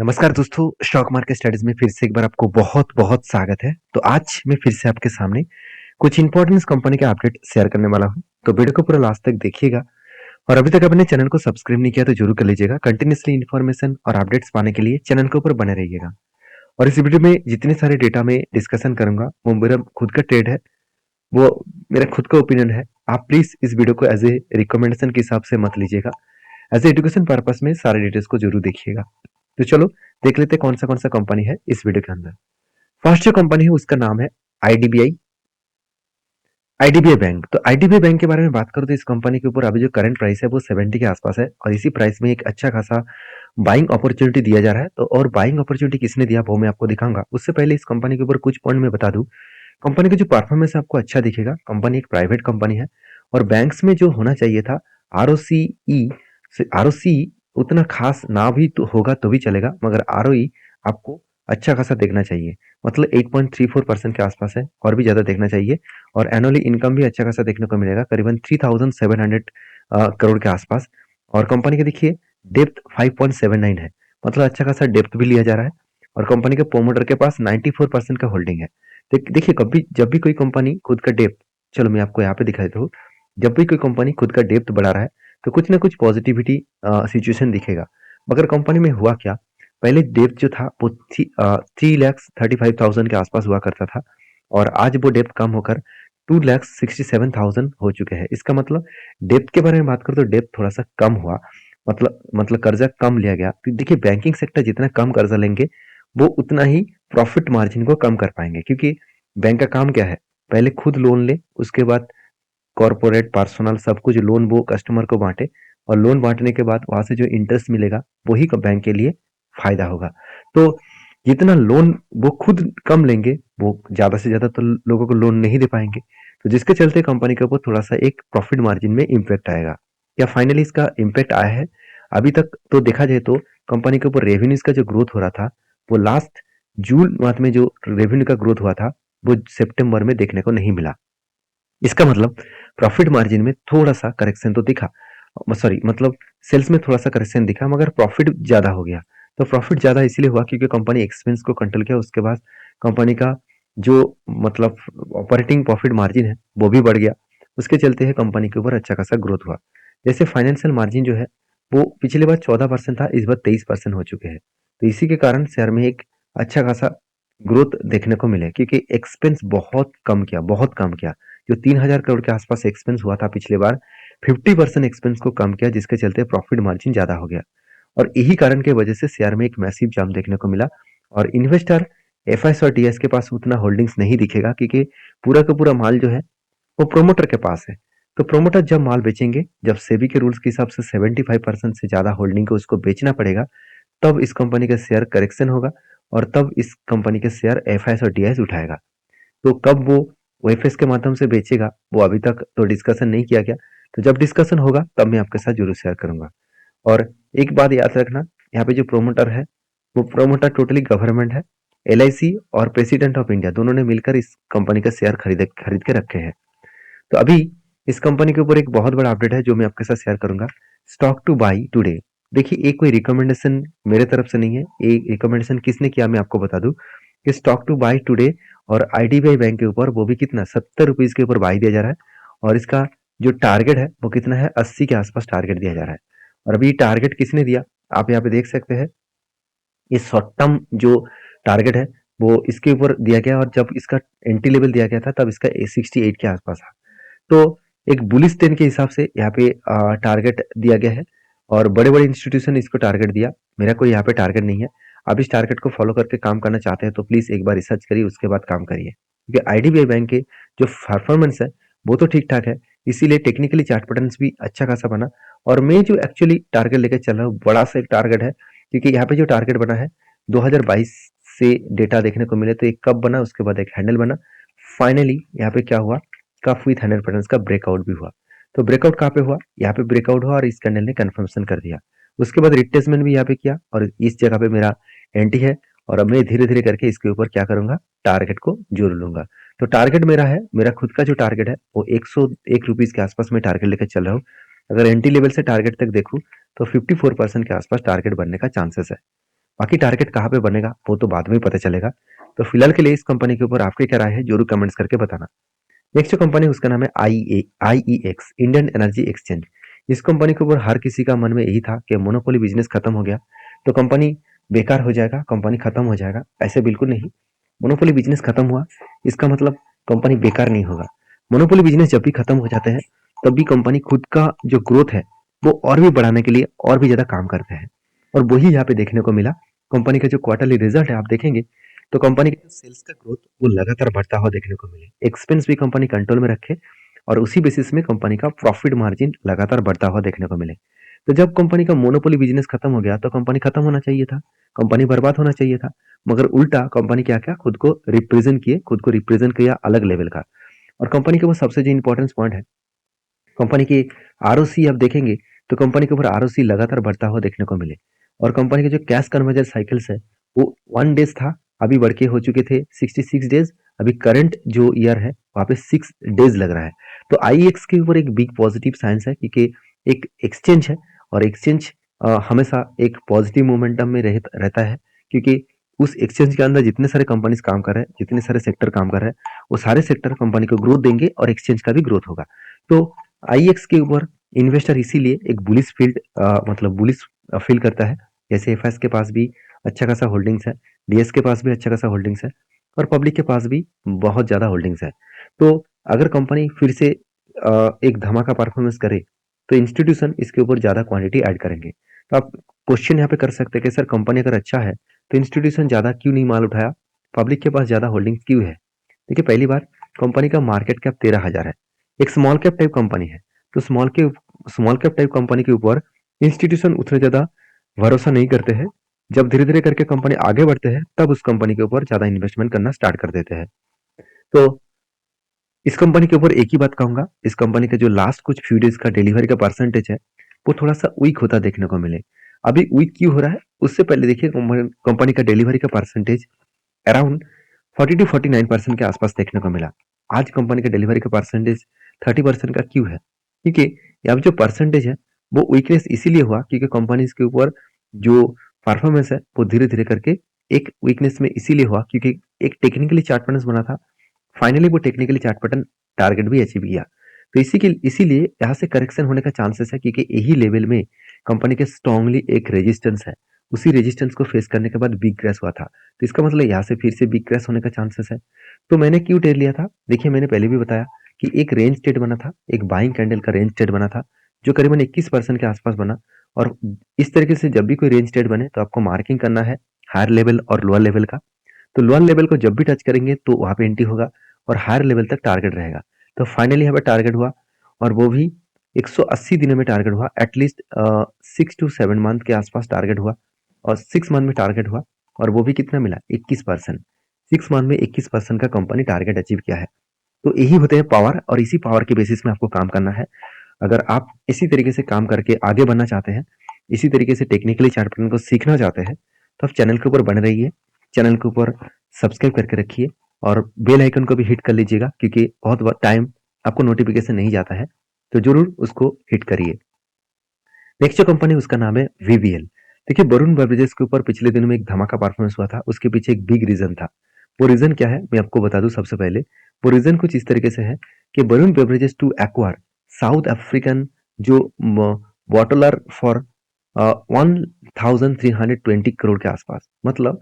नमस्कार दोस्तों, stock market studies में फिर से एक बार आपको बहुत-बहुत स्वागत है। तो आज मैं फिर से आपके सामने कुछ इंपॉर्टेंट कंपनी का अपडेट शेयर करने वाला हूँ। तो वीडियो को पूरा लास्ट तक देखिएगा और अभी तक आपने चैनल को सब्सक्राइब नहीं किया तो जरूर कर लीजिएगा। कंटिन्यूअसली इन्फॉर्मेशन और अपडेट्स पाने के लिए चैनल के ऊपर बने रहिएगा। और इस वीडियो में जितने सारे डेटा में डिस्कशन करूंगा वो मेरा खुद का ट्रेड है, वो मेरा खुद का ओपिनियन है। आप प्लीज इस वीडियो को एज ए रिकमेंडेशन के हिसाब से मत लीजिएगा। एज ए एजुकेशन पर्पस में सारे डिटेल्स को जरूर देखिएगा। तो चलो देख लेते हैं कौन सा कंपनी है इस वीडियो के अंदर। फर्स्ट जो कंपनी है उसका नाम है आईडीबीआई आईडीबीआई बैंक। तो आईडीबीआई बैंक के बारे में बात करूं तो इस कंपनी के ऊपर अभी जो करंट प्राइस है वो 70 के आसपास है और इसी प्राइस में एक अच्छा खासा बाइंग अपॉर्चुनिटी दिया जा रहा है। तो और बाइंग अपॉर्चुनिटी किसने दिया वो मैं आपको दिखाऊंगा। उससे पहले इस कंपनी के ऊपर कुछ पॉइंट मैं बता दूं। कंपनी का जो परफॉर्मेंस आपको अच्छा दिखेगा। कंपनी एक प्राइवेट कंपनी है और बैंक्स में जो होना चाहिए था आरओसीई से आरओसी उतना खास ना भी तो होगा तो भी चलेगा, मगर आरओई आपको अच्छा खासा देखना चाहिए। मतलब 8.34% के आसपास है और भी ज्यादा देखना चाहिए। और एनुअली इनकम भी अच्छा खासा देखने को मिलेगा, करीबन 3700 करोड़ के आसपास। और कंपनी के देखिए डेप्थ 5.79 है, मतलब अच्छा खासा डेप्थ भी लिया जा रहा है। और कंपनी के प्रोमोटर के पास 94% का होल्डिंग है। देखिए कभी जब भी कोई कंपनी खुद का डेप्थ, चलो मैं आपको यहाँ पे दिखा देता हूँ। जब भी कोई कंपनी खुद का डेप्थ बढ़ा रहा है तो कुछ ना कुछ पॉजिटिविटी सिचुएशन दिखेगा। मगर कंपनी में हुआ क्या, पहले डेप्थ जो था वो 3,35,000 के आसपास हुआ करता था और आज वो डेप्थ कम होकर 2,67,000 हो चुके हैं। इसका मतलब डेप्थ के बारे में बात करें तो डेप्थ थोड़ा सा कम हुआ, मतलब कर्जा कम लिया गया। तो देखिए बैंकिंग सेक्टर जितना कम कर्जा लेंगे वो उतना ही प्रॉफिट मार्जिन को कम कर पाएंगे, क्योंकि बैंक का काम क्या है, पहले खुद लोन ले, उसके बाद कॉर्पोरेट पर्सनल सब कुछ लोन वो कस्टमर को बांटे और लोन बांटने के बाद वहां से जो इंटरेस्ट मिलेगा वही बैंक के लिए फायदा होगा। तो जितना लोन वो खुद कम लेंगे वो ज्यादा से ज्यादा तो लोगों को लोन नहीं दे पाएंगे। तो जिसके चलते कंपनी के ऊपर थोड़ा सा एक प्रॉफिट मार्जिन में इम्पैक्ट आएगा। या फाइनली इसका इम्पैक्ट आया है अभी तक तो देखा जाए तो कंपनी के ऊपर रेवेन्यूज का जो ग्रोथ हो रहा था वो लास्ट जून मंथ में जो रेवेन्यू का ग्रोथ हुआ था वो सितंबर में देखने को नहीं मिला। इसका मतलब प्रॉफिट मार्जिन में थोड़ा सा करेक्शन तो दिखा, सॉरी मतलब सेल्स में थोड़ा सा करेक्शन दिखा, मगर प्रॉफिट ज्यादा हो गया। तो प्रॉफिट ज्यादा इसलिए हुआ क्योंकि कंपनी एक्सपेंस को कंट्रोल किया, उसके बाद कंपनी का जो मतलब ऑपरेटिंग प्रॉफिट मार्जिन है वो भी बढ़ गया। उसके चलते है कंपनी के ऊपर अच्छा खासा ग्रोथ हुआ। जैसे फाइनेंशियल मार्जिन जो है वो पिछले बार 14% था, इस बार 23% हो चुके हैं। तो इसी के कारण शेयर में एक अच्छा खासा ग्रोथ देखने को मिले, क्योंकि एक्सपेंस बहुत कम किया। जो 3,000 करोड़ के आसपास एक्सपेंस हुआ था पिछले बार, 50% एक्सपेंस को कम किया, जिसके चलते प्रॉफिट मार्जिन ज्यादा हो गया। और यही कारण की वजह से शेयर में एक मैसिव जंप देखने को मिला। और इन्वेस्टर एफआईएस और डीएस के पास उतना होल्डिंग्स नहीं दिखेगा, क्योंकि पूरा का पूरा माल जो है वो प्रोमोटर के पास है। तो प्रोमोटर जब माल बेचेंगे, जब सेबी के रूल्स के हिसाब से 75% से ज्यादा होल्डिंग को उसको बेचना पड़ेगा, तब इस कंपनी का शेयर करेक्शन होगा और तब इस कंपनी के शेयर एफआईएस और डीएस उठाएगा। तो कब वो ओएफएस के माध्यम से बेचेगा वो अभी तक तो डिस्कशन नहीं किया गया। तो जब डिस्कशन होगा तब मैं आपके साथ जरूर शेयर करूंगा। और एक बात याद रखना, यहाँ पे जो प्रोमोटर है वो प्रोमोटर टोटली गवर्नमेंट है। एलआईसी और प्रेसिडेंट ऑफ इंडिया दोनों ने मिलकर इस कंपनी का शेयर खरीद के रखे हैं। तो अभी इस कंपनी के ऊपर एक बहुत बड़ा अपडेट है जो मैं आपके साथ शेयर करूंगा। Stock two by today. देखिए एक कोई रिकमेंडेशन मेरे तरफ से नहीं है, एक रिकमेंडेशन किसने किया मैं आपको बता दूं कि स्टॉक टू बाई टुडे और आईडीबीआई बैंक के ऊपर वो भी कितना 70 रुपीज के ऊपर बाई दिया जा रहा है। और इसका जो टारगेट है वो कितना है, 80 के आसपास टारगेट दिया जा रहा है। और अभी टारगेट किसने दिया आप यहाँ पे देख सकते हैं। ये शॉर्ट टर्म जो टारगेट है वो इसके ऊपर दिया गया और जब इसका एंट्री लेवल दिया गया था तब इसका 68 के आसपास था। तो एक बुलिश ट्रेंड के हिसाब से यहाँ पे टारगेट दिया गया है और बड़े बड़े इंस्टीट्यूशन ने इसको टारगेट दिया। मेरा कोई यहाँ पे टारगेट नहीं है। आप इस टारगेट को फॉलो करके काम करना चाहते हैं तो प्लीज एक बार रिसर्च करिए, उसके बाद काम करिए, क्योंकि आईडीबीआई बैंक के जो परफॉर्मेंस है वो तो ठीक ठाक है। इसीलिए टेक्निकली चार्ट पैटर्न्स भी अच्छा खासा बना। और मैं जो एक्चुअली टारगेट लेकर चल रहा हूँ बड़ा सा एक टारगेट है, क्योंकि यहाँ पे जो टारगेट बना है 2022 से डेटा देखने को मिले तो एक कब बना, उसके बाद एक हैंडल बना। फाइनली यहाँ पे क्या हुआ, कफ विथ 100 पैटर्न्स का ब्रेकआउट भी हुआ। तो ब्रेकआउट कहाँ पे हुआ, यहाँ पे ब्रेकआउट हुआ और इस कैंडल ने कंफर्मेशन कर दिया। उसके बाद रिट्रेसमेंट भी यहाँ पे किया और इस जगह पे मेरा एंट्री है। और अब मैं धीरे धीरे करके इसके ऊपर क्या करूंगा, टारगेट को जोड़ लूंगा। तो टारगेट मेरा है, मेरा खुद का जो टारगेट है वो 101 रुपीज के आसपास में टारगेट लेकर चल रहा हूँ। अगर एंट्री लेवल से टारगेट तक देखूं तो 54% के आसपास टारगेट बनने का चांसेस है। बाकी टारगेट कहाँ पे बनेगा वो तो बाद में पता चलेगा। तो फिलहाल के लिए इस कंपनी के ऊपर आपकी क्या राय है जरूर कमेंट्स करके बताना। नेक्स्ट जो कंपनी है उसका नाम है IEX, इंडियन एनर्जी एक्सचेंज। इस कंपनी के ऊपर हर किसी का मन में यही था कि मोनोपोली बिजनेस खत्म हो गया तो कंपनी बेकार हो जाएगा, कंपनी खत्म हो जाएगा। ऐसे बिल्कुल नहीं, मोनोपोली बिजनेस खत्म हुआ इसका मतलब कंपनी बेकार नहीं होगा। मोनोपोली बिजनेस जब भी खत्म हो जाते हैं तब भी कंपनी खुद का जो ग्रोथ है वो और भी बढ़ाने के लिए और भी ज्यादा काम करते हैं, और वही यहाँ पे देखने को मिला। कंपनी का जो क्वार्टरली रिजल्ट है आप देखेंगे तो कंपनी का सेल्स का ग्रोथ वो लगातार बढ़ता हुआ देखने को मिले, एक्सपेंस भी कंपनी कंट्रोल में रखे और उसी बेसिस में कंपनी का प्रॉफिट मार्जिन लगातार बढ़ता हुआ देखने को मिले। तो जब कंपनी का मोनोपोली बिजनेस खत्म हो गया तो कंपनी खत्म होना चाहिए था, कंपनी बर्बाद होना चाहिए था, मगर उल्टा कंपनी क्या क्या खुद को रिप्रेजेंट किया अलग लेवल का। और कंपनी के वो सबसे जो इंपॉर्टेंट पॉइंट है, कंपनी की आरओसी आप देखेंगे तो कंपनी के ऊपर आरओसी लगातार बढ़ता हुआ देखने को मिले। और कंपनी के जो कैश कन्वर्जन साइकिल्स है वो 1 डेज था, अभी बढ़ के हो चुके थे 66 डेज। अभी करंट जो ईयर है वहाँ पे 6 डेज लग रहा है। तो IEX के ऊपर एक बिग पॉजिटिव साइंस है क्योंकि एक एक्सचेंज है और एक्सचेंज हमेशा एक पॉजिटिव मोमेंटम में रहता है, क्योंकि उस एक्सचेंज के अंदर जितने सारे कंपनीज काम कर रहे हैं, जितने सारे सेक्टर काम कर रहे हैं, वो सारे सेक्टर कंपनी को ग्रोथ देंगे और एक्सचेंज का भी ग्रोथ होगा। तो IEX के ऊपर इन्वेस्टर इसीलिए एक बुलिश मतलब बुलिश फील करता है। जैसे FS के पास भी अच्छा खासा होल्डिंग्स है, DS के पास भी अच्छा खासा होल्डिंग्स है और पब्लिक के पास भी बहुत ज़्यादा होल्डिंग्स है। तो अगर कंपनी फिर से एक धमाका परफॉर्मेंस करे तो इंस्टीट्यूशन इसके ऊपर ज़्यादा क्वांटिटी ऐड करेंगे। तो आप क्वेश्चन यहाँ पे कर सकते हैं कि सर कंपनी अगर अच्छा है तो इंस्टीट्यूशन ज़्यादा क्यों नहीं माल उठाया, पब्लिक के पास ज़्यादा होल्डिंग्स क्यों है? देखिए पहली बार, कंपनी का मार्केट कैप 13,000 है, एक स्मॉल कैप टाइप कंपनी है। तो स्मॉल कैप टाइप कंपनी के ऊपर इंस्टीट्यूशन उतने ज्यादा भरोसा नहीं करते हैं। जब धीरे धीरे करके कंपनी आगे बढ़ते हैं तब उस कंपनी के ऊपर ज्यादा इन्वेस्टमेंट करना स्टार्ट कर देते हैं। तो इस कंपनी के ऊपर एक ही बात कहूंगा, इस कंपनी का जो लास्ट कुछ फ्यू डेज का डिलीवरी का परसेंटेज है वो थोड़ा सा वीक होता देखने को मिले। अभी वीक क्यों हो रहा है उससे पहले देखिए कंपनी का डिलीवरी का परसेंटेज अराउंड 40 to 49% के आसपास देखने को मिला। आज कंपनी का डिलीवरी का परसेंटेज 30% का क्यों है? क्योंकि यहाँ पे जो परसेंटेज है वो वीकनेस इसीलिए हुआ क्योंकि कंपनीज के ऊपर जो परफॉर्मेंस है वो धीरे धीरे करके एक वीकनेस में इसीलिए हुआ क्योंकि एक टेक्निकली चार्ट पैटर्न बना था। फाइनली वो टेक्निकली चार्ट पैटर्न टारगेट भी अचीव किया। तो इसीलिए यहाँ से करेक्शन होने का चांसेस है क्योंकि यही लेवल में कंपनी के स्ट्रांगली एक रेजिस्टेंस है, उसी रेजिस्टेंस को फेस करने के बाद बिग क्रैश हुआ था। तो इसका मतलब यहाँ से फिर से बिग क्रैश होने का चांसेस है। तो मैंने क्यों टेर लिया था, देखिए मैंने पहले भी बताया कि एक रेंज ट्रेड बना था, एक बाइंग कैंडल का रेंज ट्रेड बना था जो करीबन 21% के आसपास बना। और इस तरीके से जब भी कोई रेंज ट्रेड बने तो आपको मार्किंग करना है हायर लेवल और लोअर लेवल का। तो लोअर लेवल को जब भी टच करेंगे तो वहां पे एंट्री होगा और हायर लेवल तक टारगेट रहेगा। तो फाइनली यहाँ पे टारगेट हुआ और वो भी 180 दिनों में टारगेट हुआ, एटलीस्ट 6 to 7 मंथ के आसपास टारगेट हुआ और 6 मंथ में टारगेट हुआ। और वो भी कितना मिला, 21%। 6 मंथ में 21% का कंपनी टारगेट अचीव किया है। तो यही होते हैं पावर, और इसी पावर के बेसिस में आपको काम करना है। अगर आप इसी तरीके से काम करके आगे बढ़ना चाहते हैं, इसी तरीके से टेक्निकली चार्ट पैटर्न को सीखना चाहते हैं, तो आप चैनल के ऊपर बने रहिए, चैनल के ऊपर सब्सक्राइब करके रखिए और बेल आइकन को भी हिट कर लीजिएगा क्योंकि बहुत टाइम आपको नोटिफिकेशन नहीं जाता है, तो जरूर उसको हिट करिए। नेक्स्ट जो कंपनी उसका नाम है VBL। देखिए वरुण बेवरेजेस के ऊपर पिछले दिनों में एक धमाका परफॉर्मेंस हुआ था, उसके पीछे एक बिग रीजन था। वो रीजन क्या है मैं आपको बता दूं। सबसे पहले वो रीजन कुछ इस तरीके से है कि Varun beverages to acquire South African जो बॉटलर फॉर 1320 करोड़ के आसपास, मतलब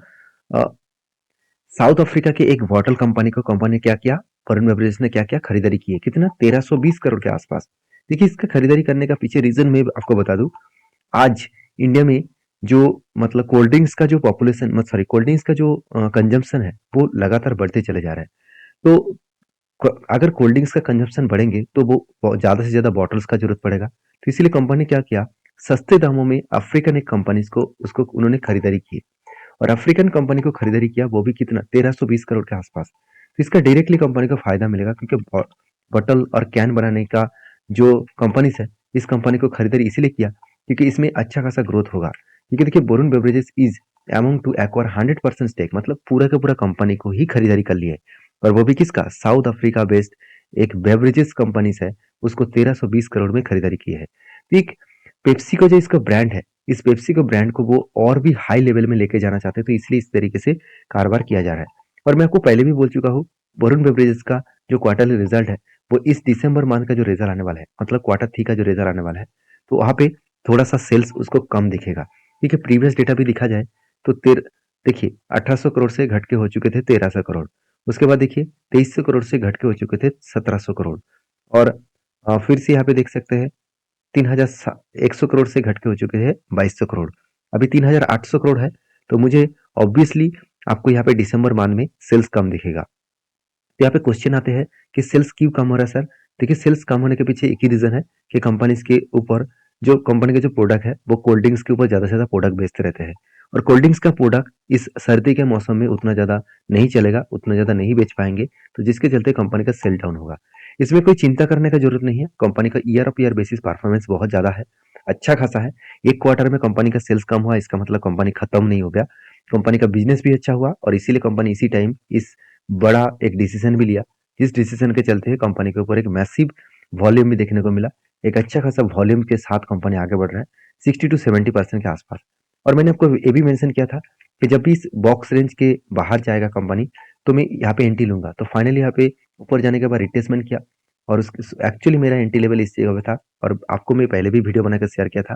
साउथ अफ्रीका के एक बॉटल कंपनी को कंपनी ने क्या किया, वरुण बेवरेजेस ने क्या किया, खरीदारी की है। कितना, 1320 करोड़ के आसपास। देखिए इसका खरीदारी करने का पीछे रीजन मैं आपको बता दूं। आज इंडिया में जो मतलब कोल्ड ड्रिंक्स का जो पॉपुलेशन, मतलब सॉरी कोल्ड ड्रिंक्स का जो कंजम्पशन है वो लगातार बढ़ते चले जा रहा है। तो अगर कोल्ड ड्रिंक्स का कंजम्पशन बढ़ेंगे तो वो ज्यादा से ज्यादा बॉटल्स का जरूरत पड़ेगा। तो इसीलिए कंपनी ने क्या किया, सस्ते दामों में अफ्रीकन एक कंपनीज को उसको उन्होंने खरीदारी की और अफ्रीकन कंपनी को खरीदारी किया, वो भी कितना, 1320 करोड़ के आसपास। तो इसका डायरेक्टली कंपनी को फायदा मिलेगा क्योंकि बॉटल और कैन बनाने का जो कंपनीज है इस कंपनी को खरीदारी इसीलिए किया क्योंकि इसमें अच्छा खासा ग्रोथ होगा। क्योंकि देखिए Varun beverages is among to acquire 100% stake, मतलब पूरा का पूरा कंपनी को ही खरीदारी कर लिए और वो भी किसका, साउथ अफ्रीका बेस्ड एक बेवरेजेस कंपनी है, उसको 1320 करोड़ में खरीदारी की है। ठीक, पेप्सी का जो इसका ब्रांड है इस पेप्सी को ब्रांड को वो और भी हाई लेवल में लेके जाना चाहते हैं, तो इसलिए इस तरीके से कारोबार किया जा रहा है। और मैं आपको पहले भी बोल चुका हूँ, वरुण बेवरेजेस का जो क्वार्टरली रिजल्ट है वो इस दिसंबर मंथ का जो रिजल्ट आने वाला है, मतलब क्वार्टर 3 का जो रिजल्ट आने वाला है, तो वहाँ पे थोड़ा सा सेल्स उसको कम दिखेगा। ठीक है, प्रीवियस डेटा भी देखा जाए तो देखिए 1800 करोड़ से घट के हो चुके थे 1300 करोड़। उसके बाद देखिए 2300 करोड़ से घट के हो चुके थे 1700 करोड़। और फिर से यहाँ पे देख सकते हैं 3100 करोड़ से घट के हो चुके हैं 2200 करोड़। अभी 3800 करोड़ है, तो मुझे ऑब्वियसली आपको यहाँ पे दिसंबर मंथ में सेल्स कम दिखेगा। तो यहाँ पे क्वेश्चन आते हैं कि सेल्स क्यों कम हो रहा है सर? देखिए, सेल्स कम होने के पीछे एक ही रीजन है कि कंपनीज के ऊपर जो कंपनी के जो प्रोडक्ट है वो कोल्ड ड्रिंक्स के ऊपर ज्यादा से ज्यादा प्रोडक्ट बेचते रहते हैं, और कोल्ड ड्रिंक्स का प्रोडक्ट इस सर्दी के मौसम में उतना ज्यादा नहीं चलेगा, उतना ज्यादा नहीं बेच पाएंगे, तो जिसके चलते कंपनी का सेल डाउन होगा। इसमें कोई चिंता करने का जरूरत नहीं है, कंपनी का year of year basis performance बहुत ज्यादा है, अच्छा खासा है। एक क्वार्टर में कंपनी का सेल्स कम हुआ, इसका मतलब कंपनी खत्म नहीं हो गया, कंपनी का बिजनेस भी अच्छा हुआ, और इसीलिए कंपनी इसी टाइम इस बड़ा एक डिसीजन भी लिया। इस डिसीजन के चलते कंपनी के ऊपर एक मैसिव वॉल्यूम भी देखने को मिला। एक अच्छा खासा वॉल्यूम के साथ कंपनी आगे बढ़ रहा है 60 to 70% के आसपास। और मैंने आपको ये भी मेंशन किया था कि जब भी इस बॉक्स रेंज के बाहर जाएगा कंपनी, तो मैं यहाँ पे एंट्री लूंगा। तो फाइनली यहाँ पे ऊपर जाने के बाद रिट्रेसमेंट किया, और एक्चुअली मेरा एंट्री लेवल इस जगह पे था, और आपको मैं पहले भी वीडियो बनाकर शेयर किया था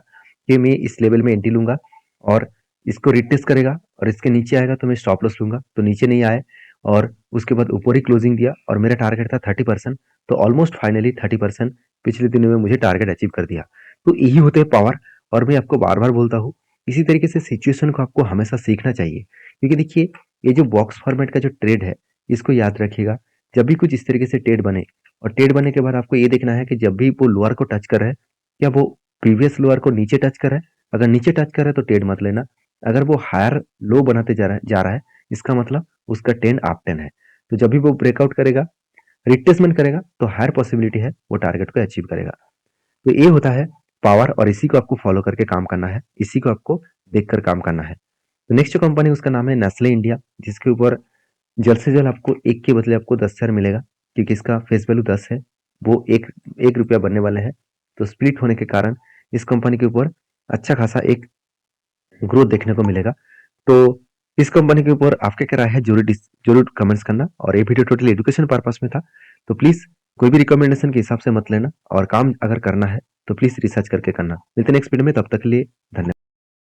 कि मैं इस लेवल में एंट्री लूंगा और इसको रिट्रेस करेगा और इसके नीचे आएगा तो मैं स्टॉप लॉस लूंगा। तो नीचे नहीं आए और उसके बाद ऊपर ही क्लोजिंग दिया, और मेरा टारगेट था 30%, तो ऑलमोस्ट फाइनली 30% पिछले दिनों में मुझे टारगेट अचीव कर दिया। तो यही होते हैं पावर। और मैं आपको बार बार बोलता हूँ, इसी तरीके से सिचुएशन को आपको हमेशा सीखना चाहिए, क्योंकि देखिए ये जो बॉक्स फॉर्मेट का जो ट्रेड है, इसको याद रखिएगा। जब भी कुछ इस तरीके से ट्रेड बने, और ट्रेड बनने के बाद आपको ये देखना है कि जब भी वो लोअर को टच कर रहा है, क्या वो प्रीवियस लोअर को नीचे टच कर रहा है? अगर नीचे टच कर रहा है तो ट्रेड मत लेना। अगर वो हायर लो बनाते जा रहा है, इसका मतलब उसका ट्रेंड अप ट्रेंड है। तो जब भी वो ब्रेकआउट करेगा, रिट्रेसमेंट करेगा, तो हायर पॉसिबिलिटी है वो टारगेट को अचीव करेगा। तो ये होता है पावर, और इसी को आपको फॉलो करके काम करना है, इसी को आपको देखकर काम करना है। तो नेक्स्ट जो कंपनी उसका नाम है नेस्ले इंडिया, जिसके ऊपर जल्द से जल्द आपको एक के बदले आपको 10 शेयर मिलेगा, क्योंकि इसका फेस वैल्यू 10 है, वो एक रुपया बनने वाले हैं। तो स्प्लिट होने के कारण इस कंपनी के ऊपर अच्छा खासा एक ग्रोथ देखने को मिलेगा। तो इस कंपनी के ऊपर आपके क्या राय है, जरूर कमेंट्स करना। और ये वीडियो टोटली एजुकेशन पर्पस में था, तो प्लीज कोई भी रिकमेंडेशन के हिसाब से मत लेना, और काम अगर करना है तो प्लीज रिसर्च करके करना। मिलते हैं नेक्स्ट वीडियो में, तब तक के लिए धन्यवाद।